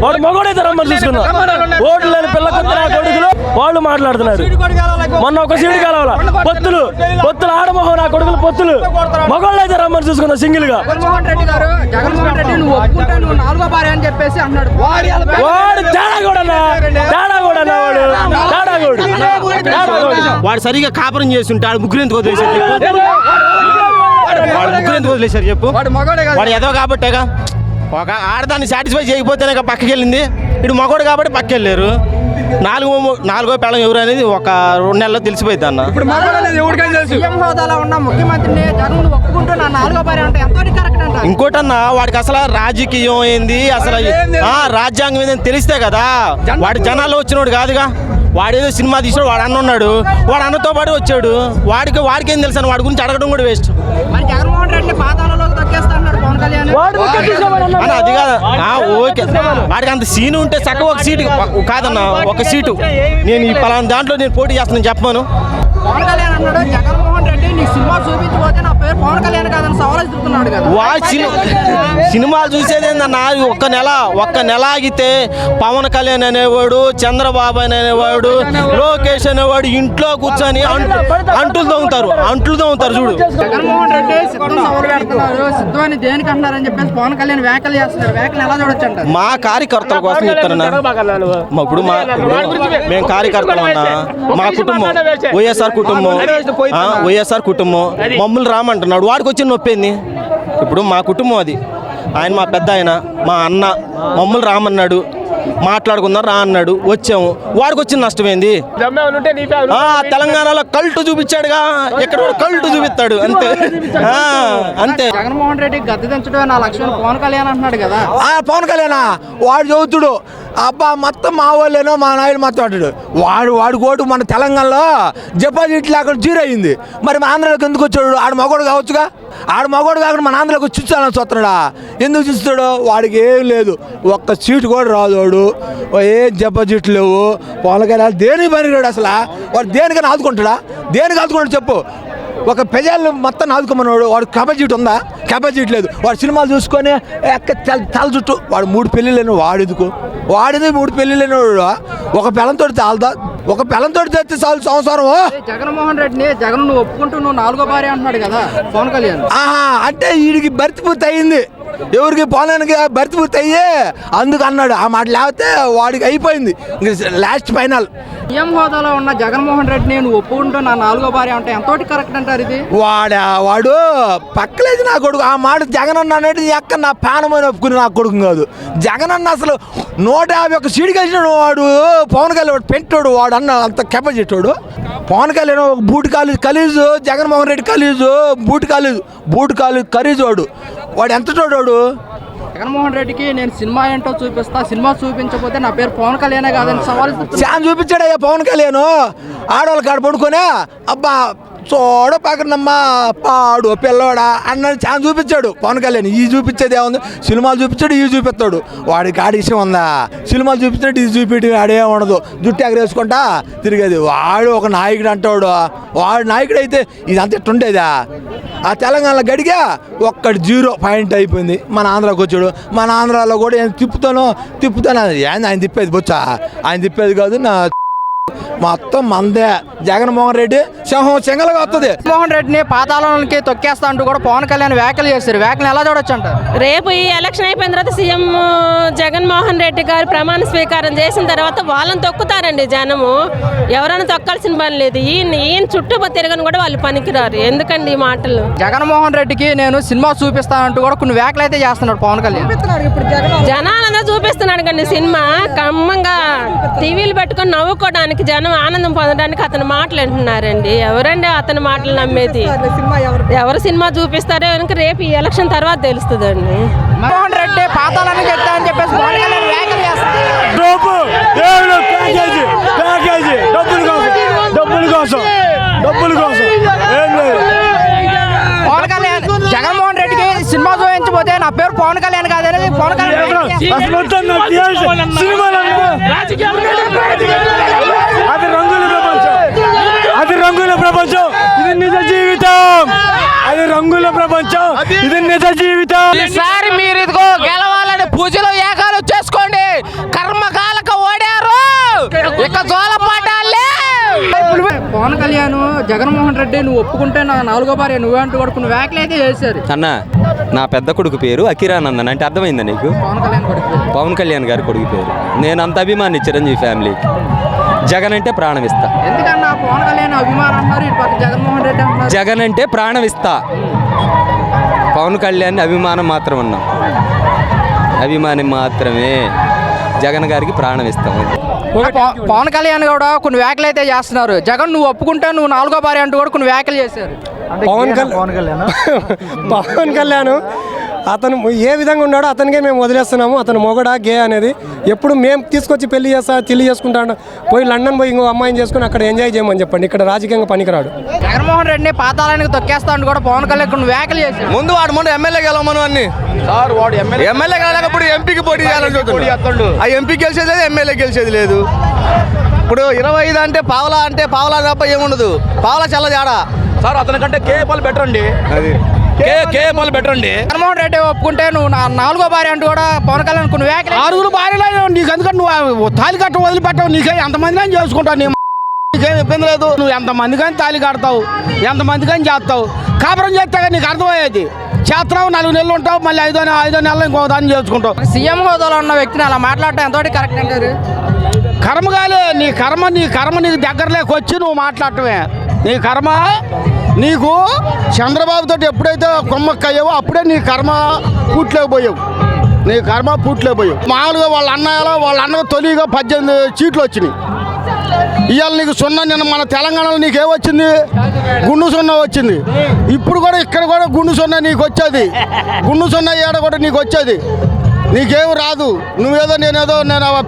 వాడు మగోడైతే రమ్మని చూసుకున్నా. ఓట్లు లేని పిల్ల కొత్త కొడుకులు వాళ్ళు మాట్లాడుతున్నారు. మొన్న ఒక సీటు కావాల పొత్తులు ఆడమోహం నా కొడుకులు పొత్తులు మగోళ్ళు అయితే రమ్మని చూసుకున్నా సింగిల్ గా. వాడు వాడు సరిగా కాపురం చేస్తుంటాడు. ముగ్గురు ఎందుకు వదిలేశారు చెప్పు. వాడు ఎదో కాబట్టేగా ఒక ఆడదాన్ని సాటిస్ఫై చేయకపోతేనే పక్కకి వెళ్ళింది. ఇటు మగోడు కాబట్టి పక్కకి వెళ్ళారు. నాలుగో పెళ్ళం ఎవరు అనేది ఒక 2 నెలల్లో తెలిసిపోయింది అన్న. ఇంకోటన్నా వాడికి అసలు రాజకీయం ఏంది అసలు రాజ్యాంగం ఏందని తెలిస్తే కదా. వాడి జనాల్లో వచ్చినోడు కాదుగా. వాడేదో సినిమా తీసాడు. వాడు అన్న ఉన్నాడు. వాడు అన్నతో పాటు వచ్చాడు. వాడికి ఏం తెలుసు వాడి గురించి అడగడం కూడా వేస్ట్. అది కాదు ఓకే. వాడికి అంత సీను ఉంటే చక్కగా ఒక సీటు కాదన్న ఒక సీటు నేను ఈ పలానా దాంట్లో నేను పోటీ చేస్తానని చెప్పాను. సినిమాలు చూసేది ఏందన్న ఒక్క నెల ఆగితే పవన్ కళ్యాణ్ అనేవాడు, చంద్రబాబు అనేవాడు, లోకేష్ అనేవాడు ఇంట్లో కూర్చొని అంట్లు తోముతారు చూడు. జగన్మోహన్ రెడ్డి దేనికి అంటున్నారని చెప్పేసి పవన్ కళ్యాణ్ వ్యాఖ్యలు చేస్తున్నారు. వ్యాఖ్యలు ఎలా చూడొచ్చు అంటారు? మా కార్యకర్తల కోసం చెప్తారన్నా. ఇప్పుడు మేము కార్యకర్తలు అన్నా. మా కుటుంబం వైఎస్ఆర్ కుటుంబం మమ్మల్ని రామంటున్నాడు. వాడికి వచ్చిన నొప్పింది. ఇప్పుడు మా కుటుంబం అది. ఆయన మా పెద్ద ఆయన మా అన్న మమ్మల్ని రామన్నాడు. మాట్లాడుకుందాం రా అన్నాడు. వచ్చాము. వాడికి వచ్చిన నష్టం ఏంది? తెలంగాణలో కల్టు చూపించాడుగా. ఎక్కడ కల్టు చూపిస్తాడు అంతే. జగన్మోహన్ రెడ్డి గద్దె దించడం నా లక్ష్యం పవన్ కళ్యాణ్ అంటున్నాడు కదా. పవన్ కళ్యాణ్ వాడు చదువుతుడు. అబ్బా మొత్తం మా వాళ్ళేనో మా నాయుడు మొత్తం అంటాడు. వాడు కోటు మన తెలంగాణలో డిపాజిట్లు అక్కడ 0 అయింది. మరి మా ఆంధ్రాలోకి ఎందుకు వచ్చాడు? ఆడు మగోడు కావచ్చుగా. ఆడు మగోడు కాకుండా మన ఆంధ్రాలోకి చూస్తానని చూస్తున్నాడా? ఎందుకు చూస్తాడు? వాడికి ఏం లేదు. ఒక్క సీటు కూడా రాదు. వాడు ఏం డిపాజిట్లు లేవు. పవన్ కళ్యాణ్ దేనికి పనికిరాడు అసలు. వాడు దేనికైనా ఆదుకుంటాడా? దేనికి ఆదుకుంటాడు చెప్పు. ఒక ప్రజలు మొత్తం ఆదుకోమన్నాడు. వాడు కెపాసిటీ ఉందా? కెపాసిటీ లేదు. వాడు సినిమాలు చూసుకొని తల చుట్టూ వాడు 3 పెళ్ళిళ్ళను వాడెందుకు? వాడిది 3 పెళ్ళిళ్ళను. ఒక పెళ్ళంతో చాలదా? ఒక పెళ్ళంతో తెస్తే చాలు సంవత్సరం. జగన్మోహన్ రెడ్డిని జగన్ నువ్వు ఒప్పుకుంటూ నువ్వు 4వ భార్య అంటున్నాడు కదా పవన్ కళ్యాణ్. అంటే వీడికి భర్తీ పూర్తి అయింది. ఎవరికి పవన్కి భర్తీ పూర్తి అయ్యి అందుకు అన్నాడు. ఆ మాట లేకపోతే వాడికి అయిపోయింది. Last final. సీఎం హోదాలో ఉన్న జగన్మోహన్ రెడ్డిని నువ్వు ఒప్పుకుంటూ నా 4వ భార్య అంటే ఎంతోటి కరెక్ట్ అంటారు ఇది? వాడు పక్కలేదు నా కొడుకు. ఆ మాట జగన్ అన్న అనేది ఎక్కడ నా ప్రాణమైన ఒప్పుకుని నా కొడుకు కాదు. జగన్ అన్న అసలు 151 సీటు కలిసిన వాడు పవన్ కళ్యాణ్ పెట్టాడు. వాడు అన్న అంత కెపాసిటీ. పవన్ కళ్యాణ్ ఒక బూట్ కాలేజ్ ఖలీజు, జగన్మోహన్ రెడ్డి ఖలీజు బూట్ కాలేజ్ ఖరీజు. వాడు ఎంత చూడాడు? జగన్మోహన్ రెడ్డికి నేను సినిమా ఏంటో చూపిస్తా, సినిమా చూపించకపోతే నా పేరు పవన్ కళ్యాణే కాదని సవాల్ చూపించాడయ్యా పవన్ కళ్యాణ్. ఆడవాళ్ళ కాడ పడుకోనే అబ్బా చూడ పక్కనమ్మా పాడు పిల్లవాడా అన్న ఛాన్స్ చూపించాడు పవన్ కళ్యాణ్. ఈ చూపించేది ఏముంది? సినిమాలు చూపించాడు, ఈ చూపిస్తాడు. వాడికి ఆడి విషయం ఉందా? సినిమాలు చూపించాడు, ఇది చూపించి ఆడే ఉండదు. జుట్టు ఎగరేసుకుంటా తిరిగేది. వాడు ఒక నాయకుడు అంటాడు. వాడు నాయకుడు అయితే ఇదంతా ఇట్టుండేదా? ఆ తెలంగాణలో గడిగా 0 పాయింట్ అయిపోయింది. మన ఆంధ్రాకి వచ్చాడు. మన ఆంధ్రాలో కూడా తిప్పుతాను ఆయన తిప్పేది బొచ్చా. ఆయన తిప్పేది కాదు. నా మొత్తం మందే. జగన్మోహన్ రెడ్డి సింహం సింగల్గా వస్తుంది. జగన్మోహన్ రెడ్డిని పాతాళానికి తొక్కేస్తా అంటూ కూడా పవన్ కళ్యాణ్ వ్యాఖ్యలు చేస్తారు. వ్యాఖ్యలు ఎలా చూడొచ్చు అంటారు? రేపు ఈ ఎలక్షన్ అయిపోయిన తర్వాత సీఎం జగన్మోహన్ రెడ్డి గారు ప్రమాణ స్వీకారం చేసిన తర్వాత వాళ్ళని తొక్కుతారండి జనము. ఎవరైనా తొక్కాల్సిన పని లేదు. ఈయన చుట్టూ తిరగని కూడా వాళ్ళు పనికిరారు. ఎందుకండి ఈ మాటలు? జగన్మోహన్ రెడ్డికి నేను సినిమా చూపిస్తానంటూ కూడా కొన్ని వ్యాఖ్యలు అయితే చేస్తున్నాడు పవన్ కళ్యాణ్. జనాలందరూ చూపిస్తున్నాడు కానీ సినిమా కమ్మంగా టీవీలు పెట్టుకొని నవ్వుకోవడానికి జనం ఆనందం పొందడానికి అతని మాటలు అంటున్నారండి. ఎవరండి అతని మాటలు నమ్మేది? ఎవరు సినిమా చూపిస్తారో కనుక రేపు ఈ ఎలక్షన్ తర్వాత తెలుస్తుందండి. జగన్మోహన్ రెడ్డి పాతాళానికి చెప్తా అని చెప్పేసి వ్యాఖ్యలు చేస్తారు. పవన్ కళ్యాణ్ జగన్మోహన్ రెడ్డికి సినిమా చూపించబోతే నా పేరు పవన్ కళ్యాణ్ కాదని పవన్ కళ్యాణ్ అది రంగుల ప్రపంచం. ఇది నిజ జీవితం. అది రంగుల ప్రపంచం. పవన్ కళ్యాణ్ జగన్మోహన్ రెడ్డి నువ్వు ఒప్పుకుంటే నా 4వ భార్య నువ్వే అంటూ కూడా కొన్ని వ్యాఖ్యలు అయితే చేశారు. అన్న నా పెద్ద కొడుకు పేరు అకిరానందన్. అంటే అర్థమైందా నీకు? పవన్ కళ్యాణ్ గారి కొడుకు పేరు. నేను అంత అభిమాని చిరంజీవి ఫ్యామిలీకి. జగన్ అంటే ప్రాణం ఇస్తా. ఎందుకన్నా పవన్ కళ్యాణ్ అభిమానం అంటారు, ఇటు పక్క జగన్మోహన్ రెడ్డి అంటారు. జగన్ అంటే ప్రాణం ఇస్తా, పవన్ కళ్యాణ్ అభిమానం మాత్రం అన్నాం. అభిమానం మాత్రమే, జగన్ గారికి ప్రాణం ఇస్తాం. పవన్ కళ్యాణ్ కూడా కొన్ని వ్యాఖ్యలు అయితే చేస్తున్నారు. జగన్ నువ్వు ఒప్పుకుంటే నువ్వు 4వ భార్య అంటూ కూడా కొన్ని వ్యాఖ్యలు చేశారు. పవన్ కళ్యాణ్ అతను ఏ విధంగా ఉన్నాడో అతనికే మేము వదిలేస్తున్నాము. అతను మొగడా గే అనేది ఎప్పుడు మేము తీసుకొచ్చి పెళ్లి చేసుకుంటాడు. పోయి లండన్ పోయి ఇంకో అమ్మాయిని చేసుకుని అక్కడ ఎంజాయ్ చేయమని చెప్పండి. ఇక్కడ రాజకీయంగా పనికిరాడు. జగన్మోహన్ రెడ్డిని పాతాళానికి తొక్కేస్తా అంటూ కూడా పవన్ కళ్యాణ్ కొన్ని వ్యాఖ్యలు చేశారు. ముందు ఎమ్మెల్యే గెలవమను అన్ని సార్. వాడు ఎమ్మెల్యే గెలవలేకపోతే ఎంపీకి పోటీ చేయాలని చూస్తున్నాడు. ఆ ఎంపీ గెలిచేది లేదు, ఎమ్మెల్యే గెలిచేది లేదు. ఇప్పుడు 25 అంటే పావలా తప్ప ఏముండదు. పావలా చల్ల జాడా సార్. అతనికంటే కేఏపాల్ బెటర్ అండి. అది కేఏపాల్ బెటర్ అండి. జగన్మోహన్ రెడ్డి ఒప్పుకుంటే నువ్వు 4వ భార్య అంటూ కూడా పవన్ కళ్యాణ్ కొన్ని వ్యాఖ్యలు. 6 భార్యలు నీకు ఎందుకంటే నువ్వు తాళి కట్ట వదిలిపెట్టవు. నీకే ఎంతమంది అని చేసుకుంటావు. నీకేం ఇబ్బంది లేదు. నువ్వు ఎంతమంది కానీ తాళి కడతావు, ఎంతమంది కానీ చేస్తావు. కాపురం చేస్తే నీకు అర్థమయ్యేది. చేస్తున్నావు, 4 నెలలు ఉంటావు, మళ్ళీ 5 నెలలు ఇంకో దాన్ని చేసుకుంటావు. సీఎం హోదాలో ఉన్న వ్యక్తిని అలా మాట్లాడటం ఎంతోటి కరెక్ట్ అంటారు? కర్మగాలే నీ కర్మ నీకు దగ్గరలోకి వచ్చి నువ్వు మాట్లాడటమే. నీ కర్మ నీకు చంద్రబాబుతో ఎప్పుడైతే కొమ్మక్కయ్యావో అప్పుడే నీ కర్మ పూట్లేకపోయావు. మామూలుగా వాళ్ళ అన్నకు తొలిగా 18 సీట్లు వచ్చినాయి. ఇవాళ నీకు సున్నా. నిన్న మన తెలంగాణలో నీకేమొచ్చింది? గుండు సున్నా వచ్చింది. ఇప్పుడు కూడా ఇక్కడ కూడా గుండు సున్నా నీకు వచ్చేది. గుండు సున్నా ఏడ కూడా నీకు వచ్చేది. నీకేం రాదు. నేను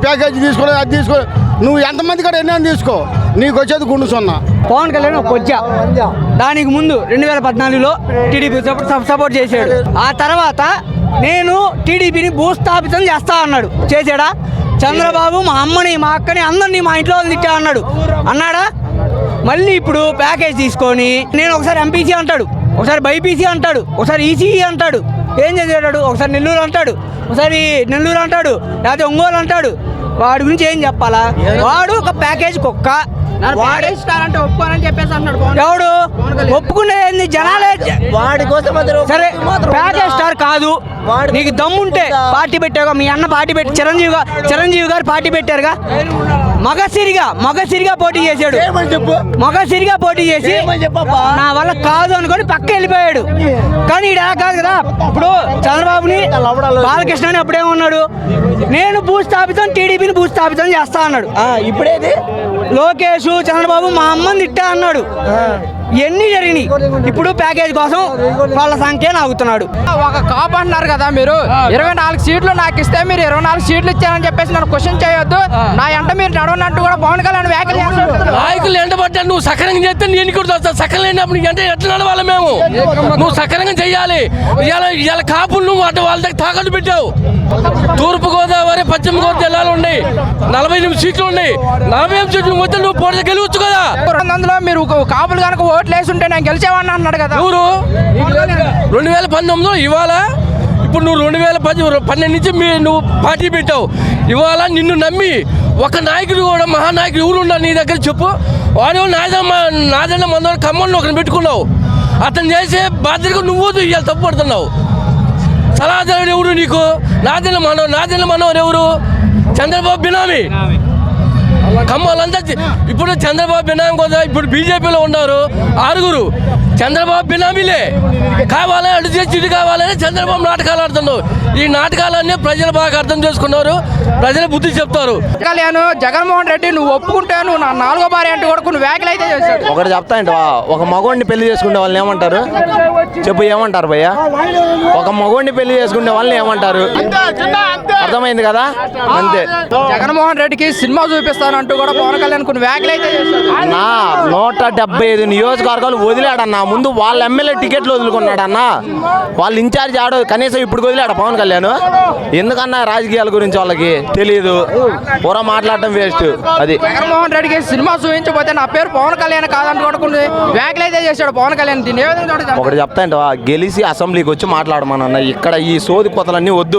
ప్యాకేజీ తీసుకుని అది తీసుకుని నువ్వు ఎంతమంది కూడా ఎన్ని తీసుకో, నీకు వచ్చేది గుండు సున్నా. పవన్ కళ్యాణ్ ఒక కొజ్జా. దానికి ముందు 2014లో టీడీపీ సపోర్ట్ చేశాడు. ఆ తర్వాత నేను టీడీపీని భూస్థాపితం చేస్తా అన్నాడు. చేశాడా? చంద్రబాబు మా అమ్మని మా అక్కని అందరినీ మా ఇంట్లో తిట్టా అన్నాడా? మళ్ళీ ఇప్పుడు ప్యాకేజ్ తీసుకొని నేను ఒకసారి ఎంపీసీ అంటాడు, ఒకసారి బైపీసీ అంటాడు, ఒకసారి ఈసీఈ అంటాడు. ఏం చేసాడు? ఒకసారి నెల్లూరు అంటాడు, లేకపోతే ఒంగోలు అంటాడు. వాడి గురించి ఏం చెప్పాలా? వాడు ఒక ప్యాకేజ్ కుక్క. వాడేస్తారంటే ఒప్పుకోనని చెప్పేసి అంటున్నాడు. ఎవడు ఒప్పుకునేది? జనాలే. వాడి కోసం సరే ప్యాకేజ్ స్టార్ కాదు. నీకు దమ్ముంటే పార్టీ పెట్టావుగా, మీ అన్న పార్టీ పెట్టి చిరంజీవి గారు పార్టీ పెట్టారుగా. మగసిరిగా పోటీ చేశాడు. మగసిరిగా పోటీ చేసి నా వల్ల కాదు అనుకొని పక్క వెళ్ళిపోయాడు. కానీ ఈడ కాదు కదా. ఇప్పుడు చంద్రబాబుని బాలకృష్ణని అప్పుడేమన్నాడు? నేను భూస్థాపితం, టీడీపీని భూస్థాపితం చేస్తా అన్నాడు. ఇప్పుడేది లోకేష్ చంద్రబాబు మా అమ్మని తిట్టా అన్నాడు. ఎన్ని జరిగినాయి? ఇప్పుడు ప్యాకేజ్ కోసం వాళ్ళ సంఖ్య నాగుతున్నాడు. ఒక కాపు అంటున్నారు కదా మీరు. 24 సీట్లు నాకు ఇస్తే మీరు 24 సీట్లు ఇచ్చారని చెప్పేసి నన్ను క్వశ్చన్ చేయొద్దు. నా ఎంట మీరు నడవనట్టు కూడా పవన్ కళ్యాణ్ వ్యాఖ్యలు చేస్తున్నారు. నాయకులు ఎండబడ్డా నువ్వు సక్రంగా చేస్తే నేను కూడా వస్తా. సక్రం లేనప్పుడు అంటే ఎట్లా నడవాలి మేము? నువ్వు సక్రంగా చెయ్యాలి. ఇవాళ కాపులు నువ్వు అంటే వాళ్ళ దగ్గర తాకట్టు పెట్టావు. తూర్పుగోదావరి, పశ్చిమ గోదావరి జిల్లాలు ఉన్నాయి. 48 సీట్లు ఉన్నాయి. 48 సీట్లు వద్ద నువ్వు పోటీ గెలవచ్చు కదా. అందులో మీరు కాపులు కనుక ఓట్లు వేసి ఉంటే నేను గెలిచేవాడిని అన్నాడు కదా. ఎవరు? 2019లో ఇవాళ ఇప్పుడు నువ్వు 2012 నుంచి నువ్వు పార్టీ పెట్టావు. ఇవాళ నిన్ను నమ్మి ఒక నాయకుడు కూడా మహానాయకుడు ఎవరు ఉన్నారు నీ దగ్గర చెప్పు? వాడు నాదన్న మందరం ఖమ్మంలో ఒకరిని పెట్టుకున్నావు. అతను చేసే బాధ్యతగా నువ్వు ఇవాళ తప్పుపడుతున్నావు. సలహాదారుడు ఎవరు నీకు? నాదన్న మనోహర్ ఎవరు? చంద్రబాబు బినామీ. ఖమ్మాలంతా ఇప్పుడు చంద్రబాబు బినామీ కదా. ఇప్పుడు బీజేపీలో ఉన్నారు 6 చంద్రబాబు బినామీలే. కావాలని అటు చేసి ఇటు కావాలని చంద్రబాబు నాటకాలు ఆడుతున్నావు. ఈ నాటకాలన్నీ ప్రజలు బాగా అర్థం చేసుకున్నారు. ప్రజలు బుద్ధి చెప్తారు. జగన్మోహన్ రెడ్డి నువ్వు ఒప్పుకుంటే నువ్వు నా 4వ భార్య అంటే కూడా కొన్ని వ్యాఖ్యలు అయితే చేశాడు. ఒకటి చెప్తా అంటే ఒక మగవాడిని పెళ్లి చేసుకునే వాళ్ళని ఏమంటారు చెప్పు? ఏమంటారు భయ్యా? ఒక మగవాడిని పెళ్లి చేసుకునే వాళ్ళని ఏమంటారు? అర్థమైంది కదా? అంతే. జగన్మోహన్ రెడ్డికి సినిమా చూపిస్తానంటూ కూడా పవన్ కళ్యాణ్ కొన్ని వ్యాఖ్యలు అయితే చేశాడు. 175 నియోజకవర్గాలు వదిలాడన్నా. ముందు వాళ్ళ ఎమ్మెల్యే టికెట్లు వదులుకున్నాడన్నా. వాళ్ళ ఇన్ఛార్జ్ ఆడు కనీసం ఇప్పుడు వదిలాడు పవన్ కళ్యాణ్. ఎందుకన్నా రాజకీయాల గురించి వాళ్ళకి తెలియదు. పూరా మాట్లాడటం వేస్ట్. అది జగన్మోహన్ రెడ్డికి సినిమా చూపించకపోతే నా పేరు పవన్ కళ్యాణ్ కాదంటూ కూడా కొన్ని వ్యాఖ్యలు అయితే చేశాడు పవన్ కళ్యాణ్. దీన్ని ఏ విధంగా ఒకటి చెప్తా అంటే గెలిచి అసెంబ్లీకి వచ్చి మాట్లాడమన్నా. ఇక్కడ ఈ సోది కొత్తలన్నీ వద్దు.